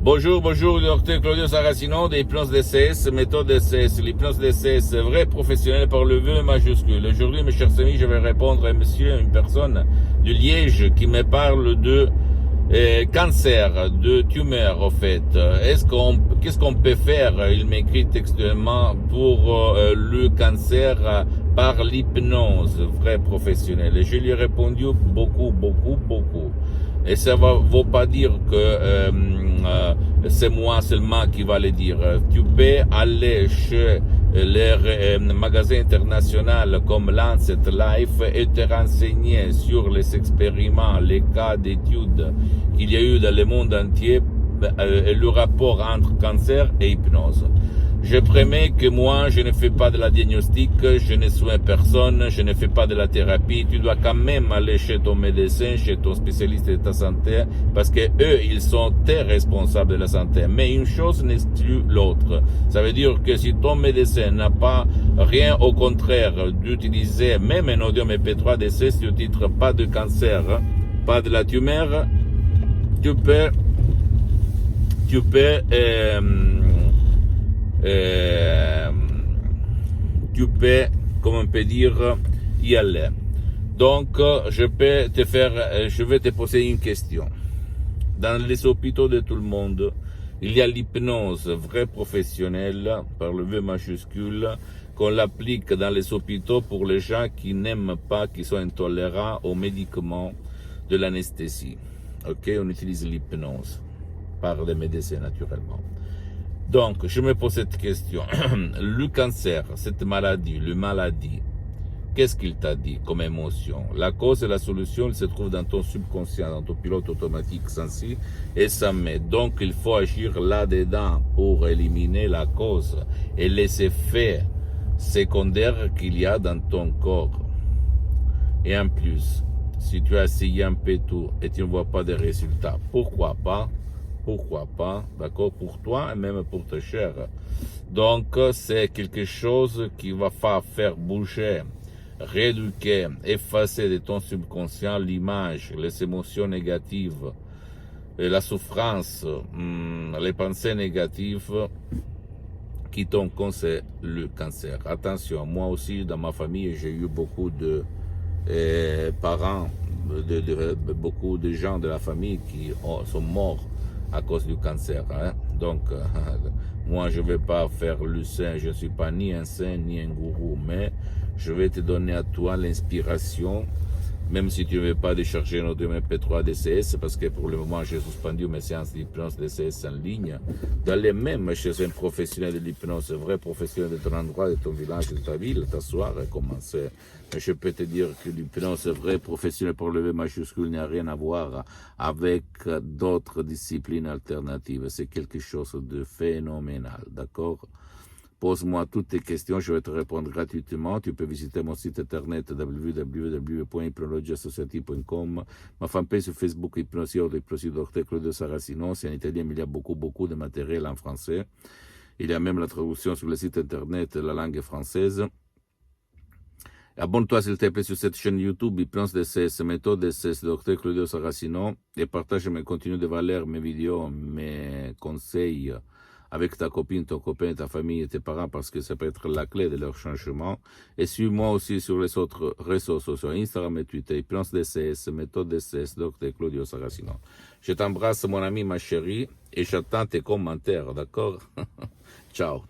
Bonjour, bonjour, docteur Claudio Saracino des plans DCS, méthode DCS. Les plans DCS, vrai professionnel par le V majuscule. Aujourd'hui, mes chers amis, je vais répondre à une personne de Liège qui me parle de cancer, de tumeur, en fait. Qu'est-ce qu'on peut faire? Il m'écrit textuellement pour le cancer par l'hypnose, vrai professionnel. Et je lui ai répondu beaucoup. Et ça ne vaut pas dire que c'est moi seulement qui va le dire. Tu peux aller chez les magasins internationaux comme Lancet Life et te renseigner sur les expériments, les cas d'études qu'il y a eu dans le monde entier et le rapport entre cancer et hypnose. Je promets que moi, je ne fais pas de la diagnostic, je ne soigne personne, je ne fais pas de la thérapie. Tu dois quand même aller chez ton médecin, chez ton spécialiste de ta santé, parce que eux, ils sont tes responsables de la santé. Mais une chose n'exclut l'autre. Ça veut dire que si ton médecin n'a pas rien au contraire d'utiliser même un audio MP3 DC sur le titre pas de cancer, pas de la tumeur, tu peux comme on peut dire, y aller. Donc, je vais te poser une question. Dans les hôpitaux de tout le monde, il y a l'hypnose vraie professionnelle, par le V majuscule, qu'on l'applique dans les hôpitaux pour les gens qui n'aiment pas, qui sont intolérants aux médicaments de l'anesthésie. Ok, on utilise l'hypnose par les médecins naturellement. Donc, je me pose cette question. Le cancer, cette maladie, qu'est-ce qu'il t'a dit comme émotion? La cause et la solution, il se trouve dans ton subconscient, dans ton pilote automatique sensible, et ça met. Donc, il faut agir là-dedans pour éliminer la cause et les effets secondaires qu'il y a dans ton corps. Et en plus, si tu as essayé un peu tout et tu ne vois pas de résultats, pourquoi pas, d'accord, pour toi et même pour tes chers. Donc, c'est quelque chose qui va faire bouger, rééduquer, effacer de ton subconscient l'image, les émotions négatives, la souffrance, les pensées négatives qui t'ont causé le cancer. Attention, moi aussi, dans ma famille, j'ai eu beaucoup de parents, beaucoup de gens de la famille qui sont morts à cause du cancer. Hein? Donc, moi, je ne vais pas faire le saint, je ne suis pas ni un saint ni un gourou, mais je vais te donner à toi l'inspiration, même si tu ne veux pas décharger notre MP3 DCS, parce que pour le moment, j'ai suspendu mes séances d'hypnose DCS en ligne, d'aller même chez un professionnel de l'hypnose, un vrai professionnel de ton endroit, de ton village, de ta ville, t'asseoir et commencer. Mais je peux te dire que l'hypnose vrai professionnel pour le V majuscule n'a rien à voir avec d'autres disciplines alternatives. C'est quelque chose de phénoménal, d'accord? Pose-moi toutes tes questions, je vais te répondre gratuitement. Tu peux visiter mon site internet www.hypnologiassociative.com, ma fanpage sur Facebook Hypnosie Dr Claudio Saracino. C'est en italien, mais il y a beaucoup de matériel en français. Il y a même la traduction sur le site internet, la langue française. Abonne-toi s'il te plaît sur cette chaîne YouTube, Hypnose DCS, méthode DCS, Dr Claudio Saracino, et partage mes contenus de valeur, mes vidéos, mes conseils avec ta copine, ton copain, ta famille et tes parents, parce que ça peut être la clé de leur changement. Et suis-moi aussi sur les autres réseaux sociaux, Instagram et Twitter, Hypnose DCS, méthode DCS, Dr Claudio Saracino. Je t'embrasse, mon ami, ma chérie, et j'attends tes commentaires, d'accord? Ciao.